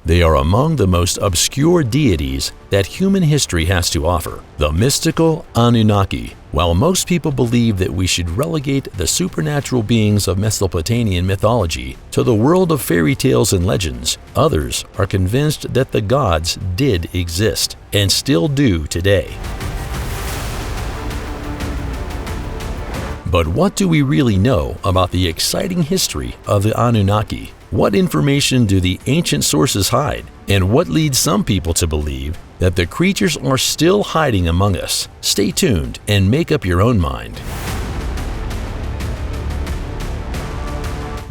They are among the most obscure deities that human history has to offer, the mystical Anunnaki. While most people believe that we should relegate the supernatural beings of Mesopotamian mythology to the world of fairy tales and legends, others are convinced that the gods did exist and still do today. But what do we really know about the exciting history of the Anunnaki? What information do the ancient sources hide? And what leads some people to believe that the creatures are still hiding among us? Stay tuned and make up your own mind.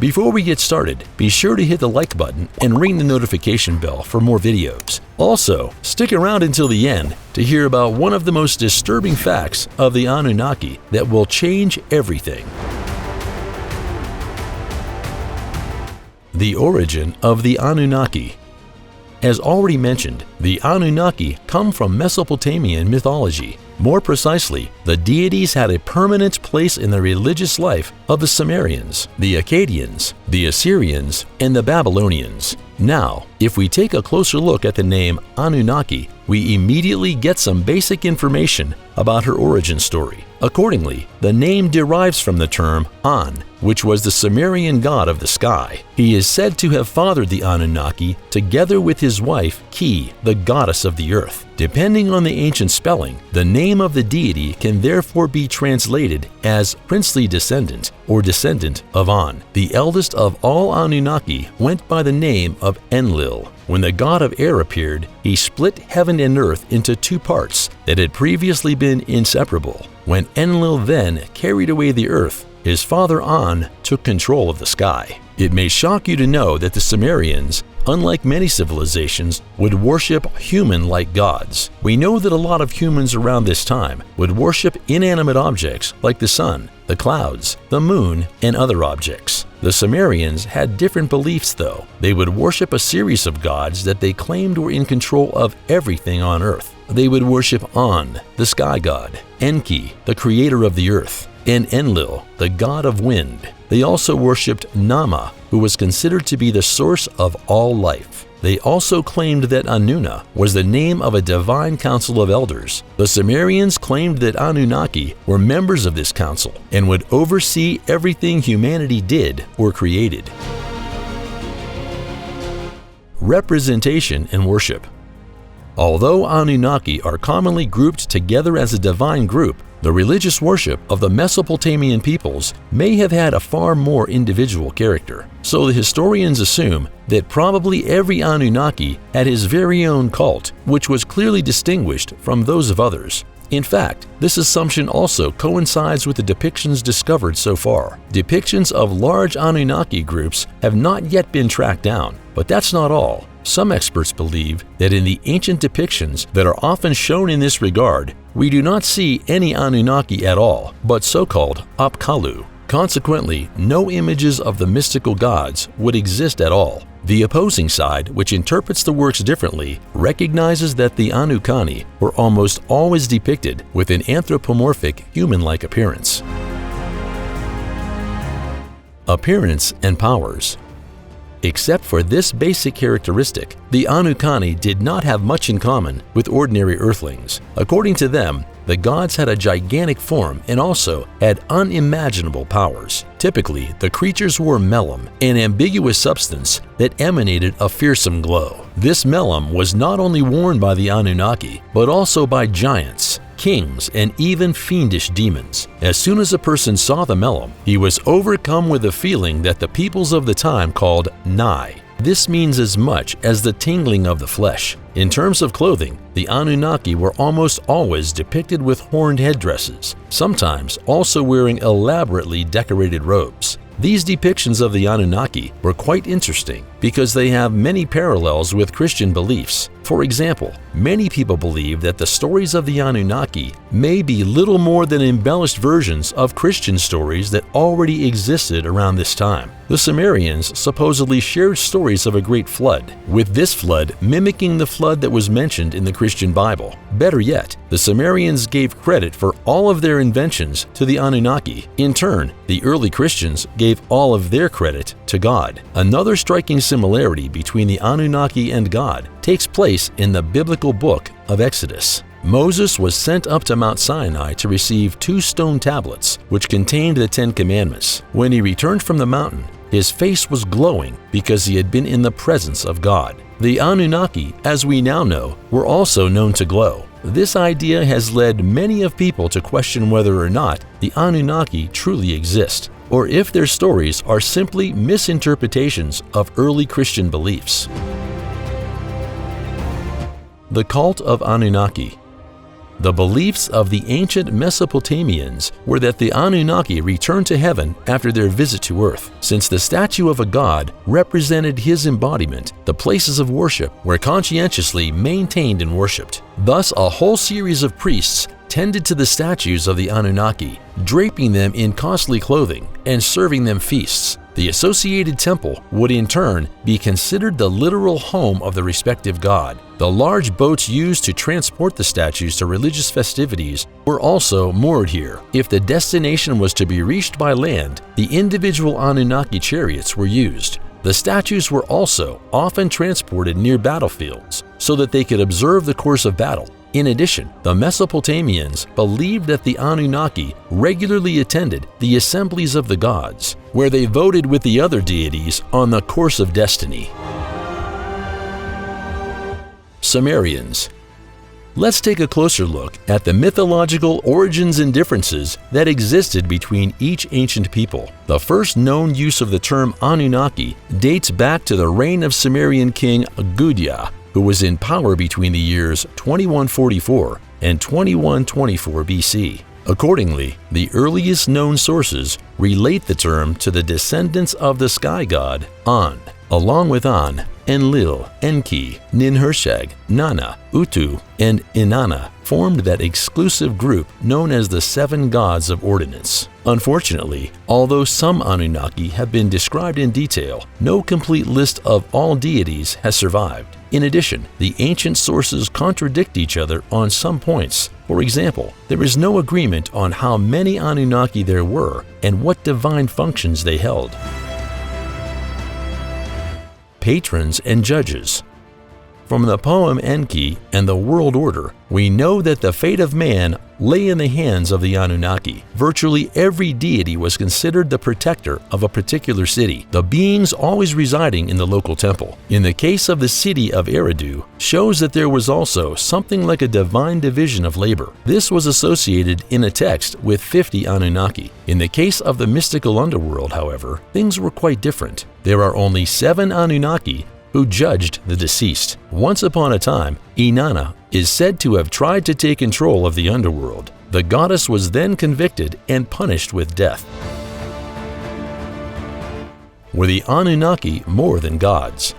Before we get started, be sure to hit the like button and ring the notification bell for more videos. Also, stick around until the end to hear about one of the most disturbing facts of the Anunnaki that will change everything. The origin of the Anunnaki. As already mentioned, the Anunnaki come from Mesopotamian mythology. More precisely, the deities had a permanent place in the religious life of the Sumerians, the Akkadians, the Assyrians, and the Babylonians. Now, if we take a closer look at the name Anunnaki, we immediately get some basic information about her origin story. Accordingly, the name derives from the term An, which was the Sumerian god of the sky. He is said to have fathered the Anunnaki together with his wife Ki, the goddess of the earth. Depending on the ancient spelling, the name of the deity can therefore be translated as princely descendant or descendant of An. The eldest of all Anunnaki went by the name of Enlil. When the god of air appeared, he split heaven and earth into two parts that had previously been inseparable. When Enlil then carried away the earth, his father An took control of the sky. It may shock you to know that the Sumerians, unlike many civilizations, would worship human-like gods. We know that a lot of humans around this time would worship inanimate objects like the sun, the clouds, the moon, and other objects. The Sumerians had different beliefs though. They would worship a series of gods that they claimed were in control of everything on earth. They would worship An, the sky god, Enki, the creator of the earth, and Enlil, the god of wind. They also worshipped Nama, who was considered to be the source of all life. They also claimed that Anuna was the name of a divine council of elders. The Sumerians claimed that Anunnaki were members of this council and would oversee everything humanity did or created. Representation and worship. Although Anunnaki are commonly grouped together as a divine group, the religious worship of the Mesopotamian peoples may have had a far more individual character. So the historians assume that probably every Anunnaki had his very own cult, which was clearly distinguished from those of others. In fact, this assumption also coincides with the depictions discovered so far. Depictions of large Anunnaki groups have not yet been tracked down, but that's not all. Some experts believe that in the ancient depictions that are often shown in this regard, we do not see any Anunnaki at all, but so-called Apkallu. Consequently, no images of the mystical gods would exist at all. The opposing side, which interprets the works differently, recognizes that the Anunnaki were almost always depicted with an anthropomorphic, human-like appearance. Appearance and powers. Except for this basic characteristic, the Anunnaki did not have much in common with ordinary earthlings. According to them, the gods had a gigantic form and also had unimaginable powers. Typically, the creatures wore melem, an ambiguous substance that emanated a fearsome glow. This melem was not only worn by the Anunnaki, but also by giants, kings, and even fiendish demons. As soon as a person saw the melem, he was overcome with a feeling that the peoples of the time called nigh. This means as much as the tingling of the flesh. In terms of clothing, the Anunnaki were almost always depicted with horned headdresses, sometimes also wearing elaborately decorated robes. These depictions of the Anunnaki were quite interesting because they have many parallels with Christian beliefs. For example, many people believe that the stories of the Anunnaki may be little more than embellished versions of Christian stories that already existed around this time. The Sumerians supposedly shared stories of a great flood, with this flood mimicking the flood that was mentioned in the Christian Bible. Better yet, the Sumerians gave credit for all of their inventions to the Anunnaki. In turn, the early Christians gave all of their credit to God. Another striking similarity between the Anunnaki and God takes place in the biblical book of Exodus. Moses was sent up to Mount Sinai to receive 2 stone tablets, which contained the 10 Commandments. When he returned from the mountain, his face was glowing because he had been in the presence of God. The Anunnaki, as we now know, were also known to glow. This idea has led many of people to question whether or not the Anunnaki truly exist, or if their stories are simply misinterpretations of early Christian beliefs. The cult of Anunnaki. The beliefs of the ancient Mesopotamians were that the Anunnaki returned to heaven after their visit to earth, since the statue of a god represented his embodiment. The places of worship were conscientiously maintained and worshipped. Thus, a whole series of priests tended to the statues of the Anunnaki, draping them in costly clothing and serving them feasts. The associated temple would in turn be considered the literal home of the respective god. The large boats used to transport the statues to religious festivities were also moored here. If the destination was to be reached by land, the individual Anunnaki chariots were used. The statues were also often transported near battlefields so that they could observe the course of battle. In addition, the Mesopotamians believed that the Anunnaki regularly attended the assemblies of the gods, where they voted with the other deities on the course of destiny. Sumerians. Let's take a closer look at the mythological origins and differences that existed between each ancient people. The first known use of the term Anunnaki dates back to the reign of Sumerian king Gudea, who was in power between the years 2144 and 2124 BC. Accordingly, the earliest known sources relate the term to the descendants of the sky god An. Along with An, Enlil, Enki, Ninhursag, Nana, Utu, and Inanna formed that exclusive group known as the 7 gods of ordinance. Unfortunately, although some Anunnaki have been described in detail, no complete list of all deities has survived. In addition, the ancient sources contradict each other on some points. For example, there is no agreement on how many Anunnaki there were and what divine functions they held. Patrons and judges. From the poem Enki and the World Order, we know that the fate of man lay in the hands of the Anunnaki. Virtually every deity was considered the protector of a particular city, the beings always residing in the local temple. In the case of the city of Eridu, shows that there was also something like a divine division of labor. This was associated in a text with 50 Anunnaki. In the case of the mystical underworld, however, things were quite different. There are only 7 Anunnaki who judged the deceased. Once upon a time, Inanna is said to have tried to take control of the underworld. The goddess was then convicted and punished with death. Were the Anunnaki more than gods?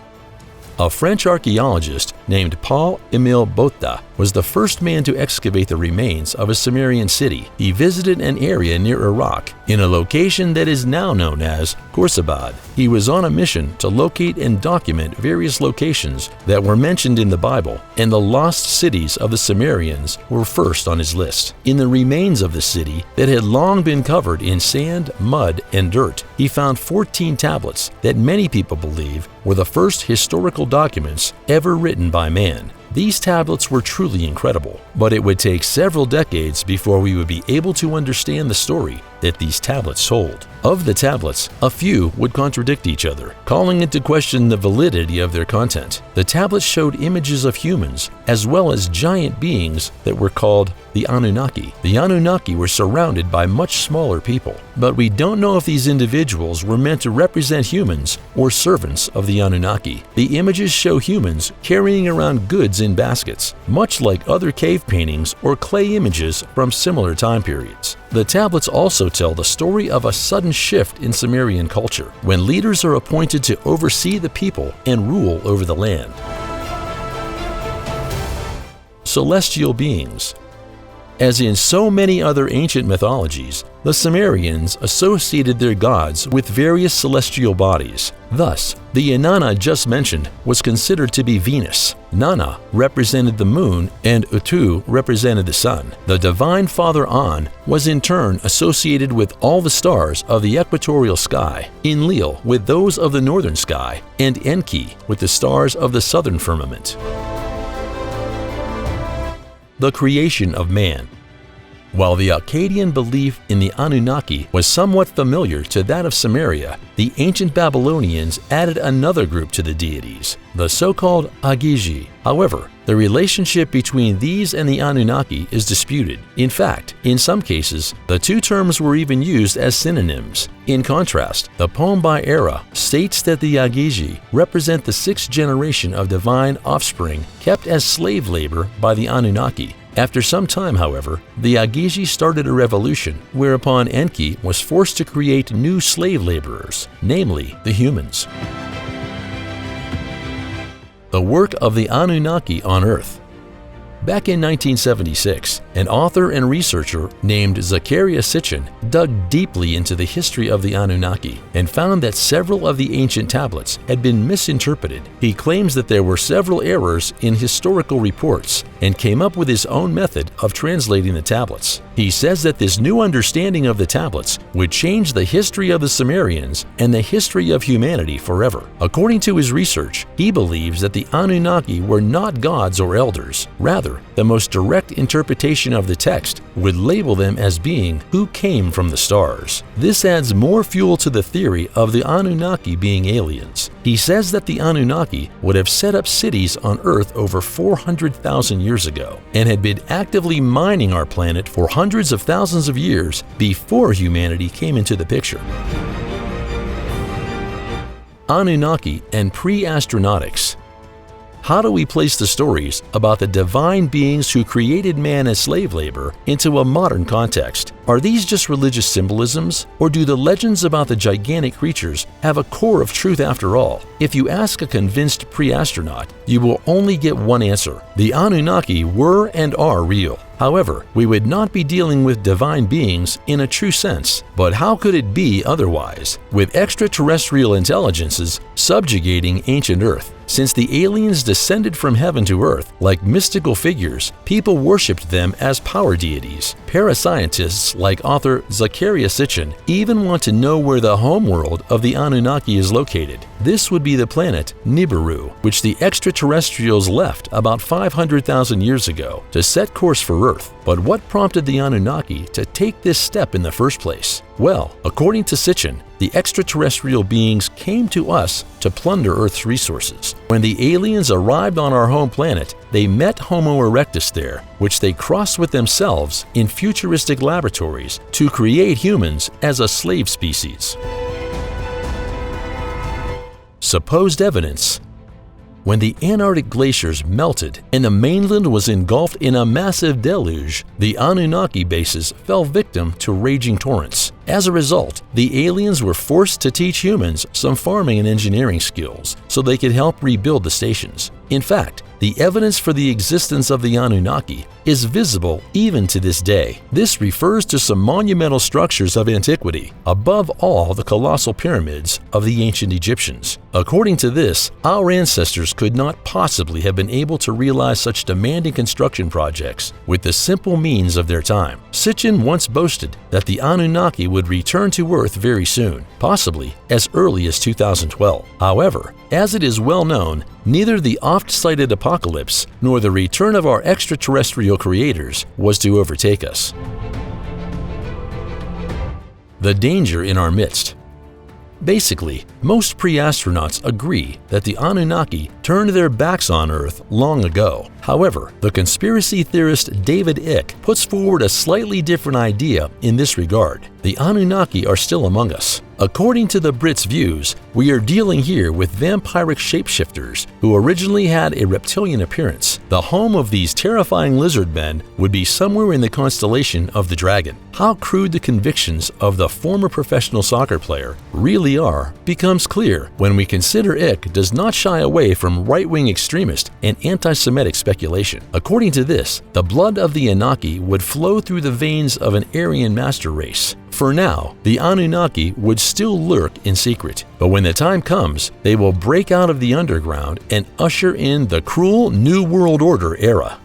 A French archaeologist named Paul-Émile Botta was the first man to excavate the remains of a Sumerian city. He visited an area near Iraq in a location that is now known as Khorsabad. He was on a mission to locate and document various locations that were mentioned in the Bible, and the lost cities of the Sumerians were first on his list. In the remains of the city that had long been covered in sand, mud, and dirt, he found 14 tablets that many people believe were the first historical documents ever written by man. These tablets were truly incredible, but it would take several decades before we would be able to understand the story that these tablets told. Of the tablets, a few would contradict each other, calling into question the validity of their content. The tablets showed images of humans as well as giant beings that were called the Anunnaki. The Anunnaki were surrounded by much smaller people, but we don't know if these individuals were meant to represent humans or servants of the Anunnaki. The images show humans carrying around goods in baskets, much like other cave paintings or clay images from similar time periods. The tablets also tell the story of a sudden shift in Sumerian culture, when leaders are appointed to oversee the people and rule over the land. Celestial beings. As in so many other ancient mythologies, the Sumerians associated their gods with various celestial bodies. Thus, the Inanna just mentioned was considered to be Venus. Nana represented the moon and Utu represented the sun. The divine father An was in turn associated with all the stars of the equatorial sky, Enlil with those of the northern sky, and Enki with the stars of the southern firmament. The creation of man. While the Akkadian belief in the Anunnaki was somewhat familiar to that of Sumeria, the ancient Babylonians added another group to the deities, the so-called Agigi. However, the relationship between these and the Anunnaki is disputed. In fact, in some cases, the two terms were even used as synonyms. In contrast, the poem by Era states that the Agigi represent the sixth generation of divine offspring kept as slave labor by the Anunnaki. After some time, however, the Agigi started a revolution whereupon Enki was forced to create new slave laborers, namely the humans. The work of the Anunnaki on Earth. Back in 1976, an author and researcher named Zecharia Sitchin dug deeply into the history of the Anunnaki and found that several of the ancient tablets had been misinterpreted. He claims that there were several errors in historical reports and came up with his own method of translating the tablets. He says that this new understanding of the tablets would change the history of the Sumerians and the history of humanity forever. According to his research, he believes that the Anunnaki were not gods or elders. Rather, the most direct interpretation of the text would label them as being who came from the stars. This adds more fuel to the theory of the Anunnaki being aliens. He says that the Anunnaki would have set up cities on Earth over 400,000 years ago and had been actively mining our planet for hundreds of thousands of years before humanity came into the picture. Anunnaki and pre-astronautics. How do we place the stories about the divine beings who created man as slave labor into a modern context? Are these just religious symbolisms, or do the legends about the gigantic creatures have a core of truth after all? If you ask a convinced pre-astronaut, you will only get one answer. The Anunnaki were and are real. However, we would not be dealing with divine beings in a true sense. But how could it be otherwise, with extraterrestrial intelligences subjugating ancient Earth? Since the aliens descended from heaven to earth like mystical figures, people worshipped them as power deities. Parascientists like author Zecharia Sitchin even want to know where the homeworld of the Anunnaki is located. This would be the planet Nibiru, which the extraterrestrials left about 500,000 years ago to set course for Earth. But what prompted the Anunnaki to take this step in the first place? Well, according to Sitchin, the extraterrestrial beings came to us to plunder Earth's resources. When the aliens arrived on our home planet, they met Homo erectus there, which they crossed with themselves in futuristic laboratories to create humans as a slave species. Supposed evidence. When the Antarctic glaciers melted and the mainland was engulfed in a massive deluge, the Anunnaki bases fell victim to raging torrents. As a result, the aliens were forced to teach humans some farming and engineering skills so they could help rebuild the stations. In fact, the evidence for the existence of the Anunnaki is visible even to this day. This refers to some monumental structures of antiquity, above all the colossal pyramids of the ancient Egyptians. According to this, our ancestors could not possibly have been able to realize such demanding construction projects with the simple means of their time. Sitchin once boasted that the Anunnaki would return to Earth very soon, possibly as early as 2012. However, as it is well known, neither the oft-cited apocalypse nor the return of our extraterrestrial creators was to overtake us. The danger in our midst. Basically, most pre-astronauts agree that the Anunnaki turned their backs on Earth long ago. However, the conspiracy theorist David Icke puts forward a slightly different idea in this regard. the Anunnaki are still among us. According to the Brits' views, we are dealing here with vampiric shapeshifters who originally had a reptilian appearance. The home of these terrifying lizard men would be somewhere in the constellation of the Dragon. How crude the convictions of the former professional soccer player really are becomes clear when we consider Ick does not shy away from right-wing extremist and anti-Semitic speculation. According to this, the blood of the Anunnaki would flow through the veins of an Aryan master race. For now, the Anunnaki would still lurk in secret, but when the time comes, they will break out of the underground and usher in the cruel New World Order era.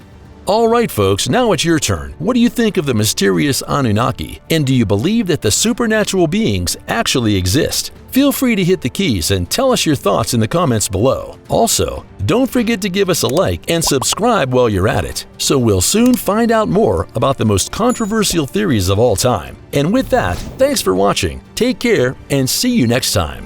Alright folks, now it's your turn. What do you think of the mysterious Anunnaki? And do you believe that the supernatural beings actually exist? Feel free to hit the keys and tell us your thoughts in the comments below. Also, don't forget to give us a like and subscribe while you're at it, so we'll soon find out more about the most controversial theories of all time. And with that, thanks for watching, take care, and see you next time.